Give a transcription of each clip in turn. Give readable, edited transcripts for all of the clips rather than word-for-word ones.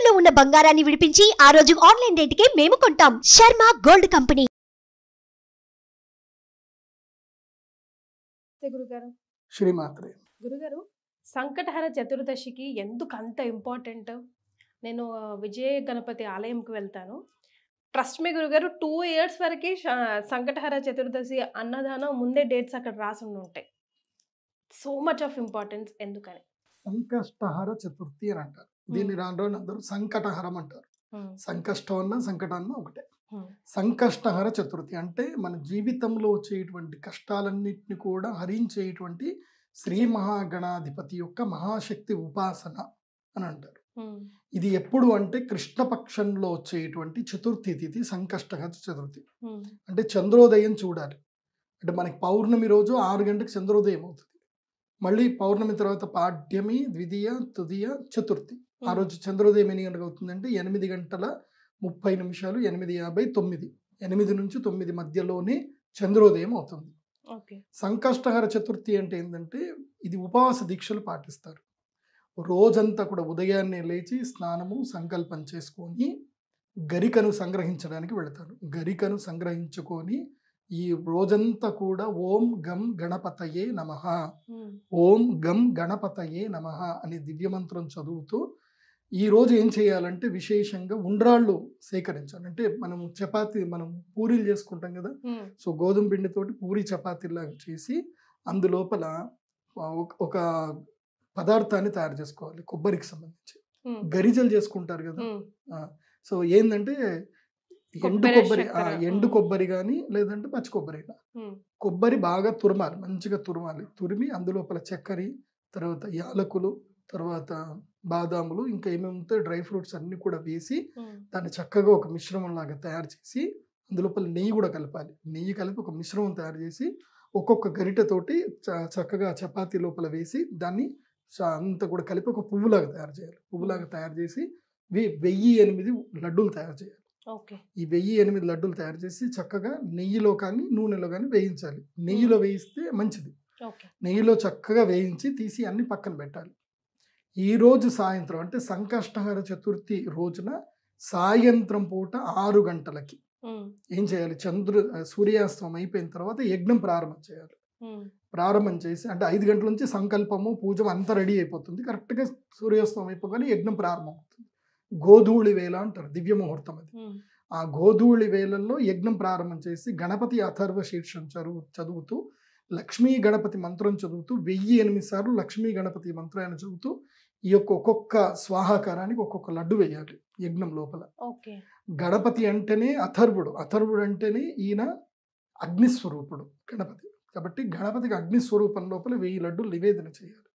తాకట్టులో ఉన్న బంగారాన్ని విడిపించి ఆ రోజు ఆన్లైన్ రేటుకే మేము కొంటాం. Sharma gold company. గురుగారు శ్రీమాత్రే. గురుగారు సంకటహర చతుర్దశికి ఎందుకు అంత ఇంపార్టెంట్? నేను విజయ గణపతి ఆలయంకి వెళ్తాను. ట్రస్ట్ మీ గురుగారు, 2 years వరకు సంకటహర చతుర్దశి అన్నదానం ముందే డేట్స్ అక్కడ రాసి ఉంటాయి. సో మచ్ ఆఫ్ ఇంపార్టెన్స్ ఎందుకని? సంకష్టహర చతుర్థి అని అంటారు. దీన్ని రాను రాను అందరూ సంకటహరం అంటారు. సంకష్టం అన్న సంకటాన్న ఒకటే. సంకష్టహర చతుర్థి అంటే మన జీవితంలో వచ్చేటువంటి కష్టాలన్నింటినీ కూడా హరించేటువంటి శ్రీ మహాగణాధిపతి యొక్క మహాశక్తి ఉపాసన అని అంటారు. ఇది ఎప్పుడు అంటే కృష్ణపక్షంలో వచ్చేటువంటి చతుర్థి తిథి సంకష్టహర చతుర్థి. అంటే చంద్రోదయం చూడాలి. అంటే మనకి పౌర్ణమి రోజు 6 గంటలకు చంద్రోదయం అవుతుంది. మళ్ళీ పౌర్ణమి తర్వాత పాడ్యమి, ద్వితీయ, తృతీయ, చతుర్థి. ఆ రోజు చంద్రోదయం ఎన్ని గంటలకు అవుతుందంటే 8:30, 8:59, 8 నుంచి 9 మధ్యలోనే చంద్రోదయం అవుతుంది. సంకష్టహర చతుర్థి అంటే ఏంటంటే ఇది ఉపవాస దీక్షలు పాటిస్తారు. రోజంతా కూడా ఉదయాన్నే లేచి స్నానము సంకల్పం చేసుకొని గరికను సంగ్రహించడానికి వెళతారు. గరికను సంగ్రహించుకొని ఈ రోజంతా కూడా ఓం గం గణపతయే నమః, ఓం గం గణపతయే నమః అనే దివ్యమంత్రం చదువుతూ ఈ రోజు ఏం చేయాలంటే విశేషంగా ఉండ్రాళ్ళు సేకరించాలి. అంటే మనం పూరీలు చేసుకుంటాం కదా, సో గోధుమ పిండితోటి పూరి చపాతీలాగా చేసి అందులోపల ఒక పదార్థాన్ని తయారు చేసుకోవాలి. కొబ్బరికి సంబంధించి గరిజలు చేసుకుంటారు కదా. సో ఏంటంటే ఎండు కొబ్బరి కానీ లేదంటే పచ్చి కొబ్బరి అయినా, కొబ్బరి బాగా తురమాలి, మంచిగా తురిమి అందులోపల చక్కెర, తర్వాత యాలకులు, తర్వాత బాదాములు, ఇంకా ఏమేమి డ్రై ఫ్రూట్స్ అన్ని కూడా వేసి దాన్ని చక్కగా ఒక మిశ్రమం లాగా తయారు చేసి అందులోపల నెయ్యి కూడా కలపాలి. నెయ్యి కలిపి ఒక మిశ్రమం తయారు చేసి ఒక్కొక్క గరిటెతోటి చక్కగా చపాతీ లోపల వేసి దాన్ని అంతా కూడా కలిపి ఒక పువ్వులాగా తయారు చేయాలి. పువ్వులాగా తయారు చేసి 1008 లడ్డూలు తయారు చేయాలి. ఈ 1008 లడ్డూలు తయారు చేసి చక్కగా నెయ్యిలో కానీ నూనెలో కానీ వేయించాలి. నెయ్యిలో వేయిస్తే మంచిది. నెయ్యిలో చక్కగా వేయించి తీసి అన్ని పక్కన పెట్టాలి. ఈ రోజు సాయంత్రం అంటే సంకష్టహర చతుర్థి రోజున సాయంత్రం పూట 6 గంటలకి ఏం చేయాలి, సూర్యాస్తమం అయిపోయిన తర్వాత యజ్ఞం ప్రారంభం చేయాలి. ప్రారంభం చేసి అంటే 5 గంటల నుంచి సంకల్పము పూజ అంతా రెడీ అయిపోతుంది. కరెక్ట్గా సూర్యాస్తమం అయిపోగానే యజ్ఞం ప్రారంభం అవుతుంది. గోధూళి వేళ అంటారు, దివ్య ముహూర్తం అది. ఆ గోధూళి వేళల్లో యజ్ఞం ప్రారంభం చేసి గణపతి అథర్వ శీర్షం చదువుతూ లక్ష్మీ గణపతి మంత్రం చదువుతూ 1008 సార్లు లక్ష్మీ గణపతి మంత్రాన్ని చదువుతూ ఈ యొక్క ఒక్కొక్క స్వాహాకారానికి ఒక్కొక్క లడ్డు వేయాలి యజ్ఞం లోపల. గణపతి అంటేనే అథర్వుడు అంటేనే ఈయన అగ్నిస్వరూపుడు గణపతి. కాబట్టి గణపతికి అగ్నిస్వరూపం లోపల 1000 లడ్డులు నివేదన చేయాలి.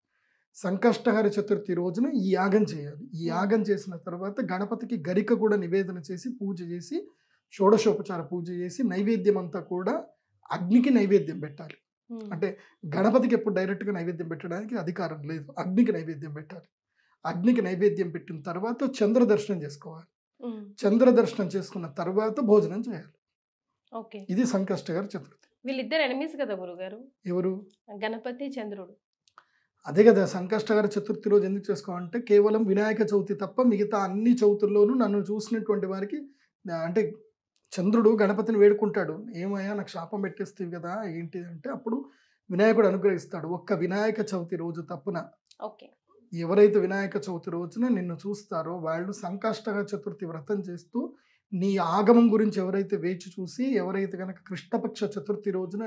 సంకష్టహర చతుర్థి రోజున ఈ యాగం చేయాలి. ఈ యాగం చేసిన తర్వాత గణపతికి గరిక కూడా నివేదన చేసి పూజ చేసి షోడశోపచార పూజ చేసి నైవేద్యం అంతా కూడా అగ్నికి నైవేద్యం పెట్టాలి. అంటే గణపతికి ఎప్పుడు డైరెక్ట్గా నైవేద్యం పెట్టడానికి అధికారం లేదు, అగ్నికి నైవేద్యం పెట్టాలి. అగ్నికి నైవేద్యం పెట్టిన తర్వాత చంద్ర దర్శనం చేసుకోవాలి. చంద్ర దర్శనం చేసుకున్న తర్వాత భోజనం చేయాలి. ఇది సంకష్టహర చతుర్థి. వీళ్ళిద్దరు ఎనిమిస్ కదా గురుగారు? ఎవరు? గణపతి, చంద్రుడు. అదే కదా సంకష్టహర చతుర్థి రోజు ఎందుకు చేసుకోవాలంటే కేవలం వినాయక చవితి తప్ప మిగతా అన్ని చవితుల్లోనూ నన్ను చూసినటువంటి వారికి అంటే చంద్రుడు గణపతిని వేడుకుంటాడు, ఏమయ్యా నాకు శాపం పెట్టేస్తావు కదా ఏంటి అంటే అప్పుడు వినాయకుడు అనుగ్రహిస్తాడు. ఒక్క వినాయక చవితి రోజు తప్పున ఎవరైతే వినాయక చవితి రోజున నిన్ను చూస్తారో వాళ్ళు సంకష్టహర చతుర్థి వ్రతం చేస్తూ నీ ఆగమం గురించి ఎవరైతే వేచి చూసి ఎవరైతే కనుక కృష్ణపక్ష చతుర్థి రోజున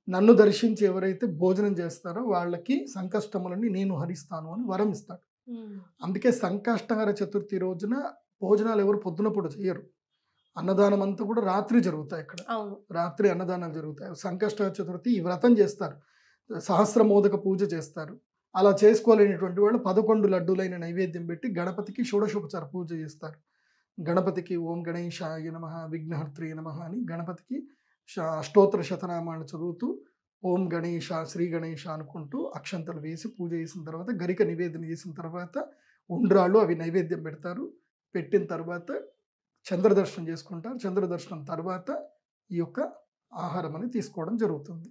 నన్ను దర్శించి ఎవరైతే భోజనం చేస్తారో వాళ్ళకి సంకష్టములని నేను హరిస్తాను అని వరం ఇస్తాడు. అందుకే సంకష్టహర చతుర్థి రోజున భోజనాలు ఎవరు పొద్దున పూట చేయరు. అన్నదానం అంతా కూడా రాత్రి జరుగుతాయి. ఇక్కడ రాత్రి అన్నదానాలు జరుగుతాయి. సంకష్టహర చతుర్థి ఈ వ్రతం చేస్తారు, సహస్రమోదక పూజ చేస్తారు. అలా చేసుకోలేనటువంటి వాళ్ళు 11 లడ్డూలైన నైవేద్యం పెట్టి గణపతికి షోడశోపచార పూజ చేస్తారు. గణపతికి ఓం గణేశాయ నమః విఘ్నహర్త్రే నమః అని గణపతికి అష్టోత్తర శతనామాన్ని చదువుతూ ఓం గణేశ శ్రీ గణేశ అనుకుంటూ అక్షంతలు వేసి పూజ చేసిన తర్వాత గరిక నివేదన చేసిన తర్వాత ఉండ్రాళ్ళు అవి నైవేద్యం పెడతారు. పెట్టిన తర్వాత చంద్రదర్శనం చేసుకుంటారు. చంద్రదర్శనం తర్వాత ఈ యొక్క ఆహారం అని తీసుకోవడం జరుగుతుంది.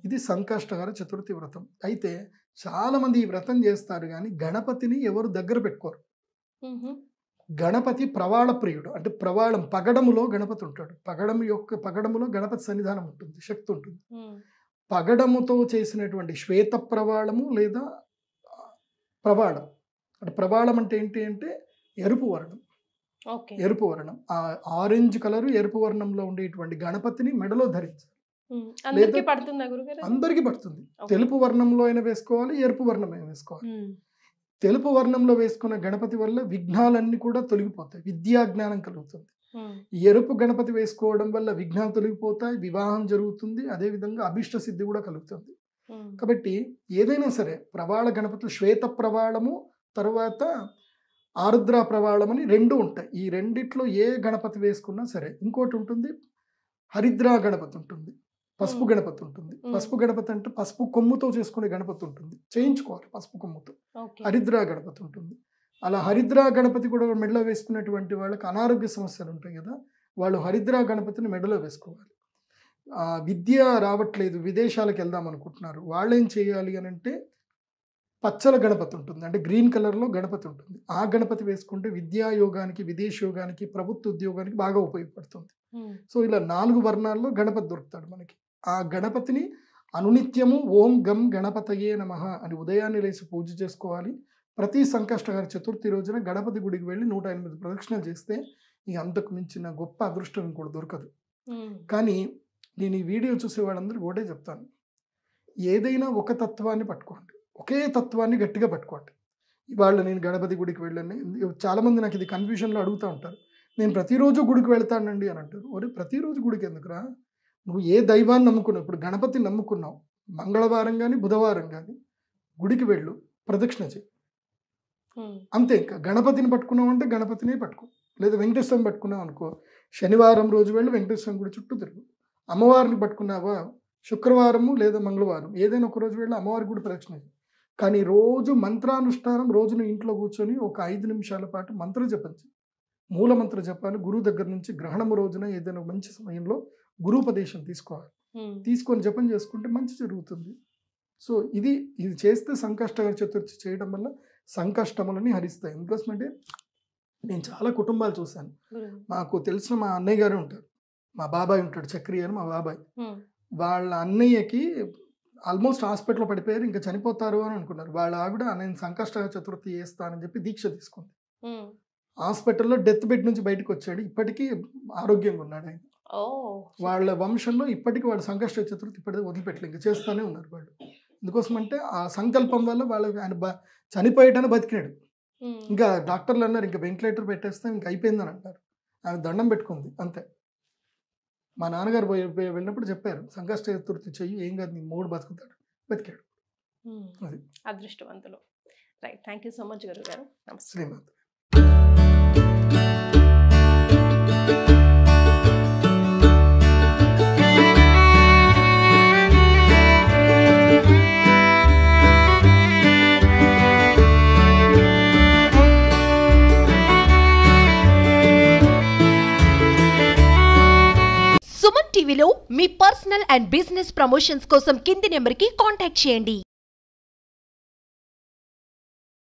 ఇది సంకష్టహర చతుర్థి వ్రతం. అయితే చాలా మంది ఈ వ్రతం చేస్తారు కానీ గణపతిని ఎవరు దగ్గర పెట్టుకోరు. గణపతి ప్రవాళ ప్రియుడు, అంటే ప్రవాళం పగడములో గణపతి ఉంటాడు. పగడములో గణపతి సన్నిధానం ఉంటుంది, శక్తి ఉంటుంది. పగడముతో చేసినటువంటి శ్వేత ప్రవాళము లేదా ప్రవాళం, అంటే ప్రవాళం అంటే ఏంటి అంటే ఎరుపు వర్ణం. ఎరుపు వర్ణం, ఆ ఆరెంజ్ కలర్ ఎరుపు వర్ణంలో ఉండేటువంటి గణపతిని మెడలో ధరించాలి. అందరికీ పడుతుంది. తెలుపు వర్ణంలో అయినా వేసుకోవాలి, ఎరుపు వర్ణం అయినా వేసుకోవాలి. తెలుపు వర్ణంలో వేసుకున్న గణపతి వల్ల విఘ్నాలన్నీ కూడా తొలగిపోతాయి, విద్యా జ్ఞానం కలుగుతుంది. ఎరుపు గణపతి వేసుకోవడం వల్ల విఘ్నాలు తొలగిపోతాయి, వివాహం జరుగుతుంది, అదేవిధంగా అభిష్ట సిద్ధి కూడా కలుగుతుంది. కాబట్టి ఏదైనా సరే ప్రవాళ గణపతులు శ్వేత ప్రవాళము తర్వాత ఆరుద్ర ప్రవాళం అని 2 ఉంటాయి. ఈ రెండిట్లో ఏ గణపతి వేసుకున్నా సరే. ఇంకోటి ఉంటుంది హరిద్రా గణపతి ఉంటుంది, పసుపు గణపతి ఉంటుంది. పసుపు గణపతి అంటే పసుపు కొమ్ముతో చేసుకునే గణపతి ఉంటుంది, చేయించుకోవాలి పసుపు కొమ్ముతో. హరిద్రా గణపతి ఉంటుంది. అలా హరిద్రా గణపతి కూడా మెడలో వేసుకునేటువంటి వాళ్ళకి అనారోగ్య సమస్యలు ఉంటాయి కదా, వాళ్ళు హరిద్రా గణపతిని మెడలో వేసుకోవాలి. విద్య రావట్లేదు, విదేశాలకు వెళ్దాం అనుకుంటున్నారు, వాళ్ళు ఏం చేయాలి అని అంటే పచ్చల గణపతి ఉంటుంది, అంటే గ్రీన్ కలర్లో గణపతి ఉంటుంది. ఆ గణపతి వేసుకుంటే విద్యా యోగానికి, విదేశ యోగానికి, ప్రభుత్వ ఉద్యోగానికి బాగా ఉపయోగపడుతుంది. సో ఇలా 4 వర్ణాల్లో గణపతి దొరుకుతాడు మనకి. ఆ గణపతిని అనునిత్యము ఓం గం గణపతయే నమః అని ఉదయాన్నే లేచి పూజ చేసుకోవాలి. ప్రతి సంకష్టహర చతుర్థి రోజున గణపతి గుడికి వెళ్ళి 108 ప్రదక్షిణలు చేస్తే ఈ అంతకు మించిన గొప్ప అదృష్టం ఇంకోటి దొరకదు. కానీ నేను ఈ వీడియో చూసే వాళ్ళందరూ ఒకటే చెప్తాను, ఏదైనా ఒక తత్వాన్ని పట్టుకోండి, ఒకే తత్వాన్ని గట్టిగా పట్టుకోండి. ఇవాళ నేను గణపతి గుడికి వెళ్ళాను, చాలామంది నాకు ఇది కన్ఫ్యూజన్లో అడుగుతూ ఉంటారు, నేను ప్రతిరోజు గుడికి వెళ్తానండి అని అంటారు. ఒరే ప్రతిరోజు గుడికి ఎందుకురా, నువ్వు ఏ దైవాన్ని నమ్ముకున్నావు, ఇప్పుడు గణపతిని నమ్ముకున్నావు, మంగళవారం కానీ బుధవారం కానీ గుడికి వెళ్ళు, ప్రదక్షిణ చేయి, అంతే. ఇంకా గణపతిని పట్టుకున్నావు అంటే గణపతినే పట్టుకో, లేదా వెంకటేశ్వరం పట్టుకున్నావు అనుకో, శనివారం రోజు వెళ్ళి వెంకటేశ్వరం గుడి చుట్టూ తిరుగు. అమ్మవారిని పట్టుకున్నావా శుక్రవారము లేదా మంగళవారం ఏదైనా ఒక రోజు వెళ్ళి అమ్మవారి గుడి ప్రదక్షిణ చేయి. కానీ రోజు మంత్రానుష్ఠానం, రోజున ఇంట్లో కూర్చొని ఒక 5 నిమిషాల పాటు మంత్ర జపం చేయి, మూల మంత్ర జపాలు. గురువు దగ్గర నుంచి గ్రహణము రోజున ఏదైనా మంచి సమయంలో గురుపదేశం తీసుకోవాలి, తీసుకొని జపం చేసుకుంటే మంచి జరుగుతుంది. సో ఇది చేస్తే సంకష్టహర చతుర్థి చేయడం వల్ల సంకష్టములని హరిస్తాయి. ఎందుకోసమంటే నేను చాలా కుటుంబాలు చూశాను, మాకు తెలిసిన మా అన్నయ్య గారు ఉంటారు, మా బాబాయ్ ఉంటాడు, చక్రి అని మా బాబాయ్. వాళ్ళ అన్నయ్యకి ఆల్మోస్ట్ హాస్పిటల్లో పడిపోయారు, ఇంకా చనిపోతారు అని అనుకున్నారు. వాళ్ళ ఆవిడ నేను సంకష్టహర చతుర్థి చేస్తానని చెప్పి దీక్ష తీసుకుంది. హాస్పిటల్లో డెత్ బెడ్ నుంచి బయటకు వచ్చాడు, ఇప్పటికీ ఆరోగ్యంగా ఉన్నాడు ఆయన. వాళ్ళ వంశంలో ఇప్పటికీ వాళ్ళు సంకష్ట చతుర్థి ఇప్పటికీ వదిలిపెట్టలేదు, ఇంకా చేస్తూనే ఉన్నారు వాళ్ళు. ఎందుకోసమంటే ఆ సంకల్పం వల్ల వాళ్ళకి ఆయన చనిపోయేటని బతికినాడు. ఇంకా డాక్టర్లు అన్నారు ఇంకా వెంటిలేటర్ పెట్టేస్తే ఇంకా అయిపోయిందని అంటారు. ఆమె దండం పెట్టుకుంది అంతే. మా నాన్నగారు వెళ్ళినప్పుడు చెప్పారు సంకష్ట చతుర్థి చెయ్యి, ఏం కాదు నీ మూడు బతుకుతాడు, బతికాడు. అది అదృష్టవంతులు. Right, thank you so much గురువు గారు. నమస్తే. శ్రీమాత. సుమన్ టీవీలో మీ పర్సనల్ అండ్ బిజినెస్ ప్రమోషన్స్ కోసం కింది నెంబర్కి కాంటాక్ట్ చేయండి.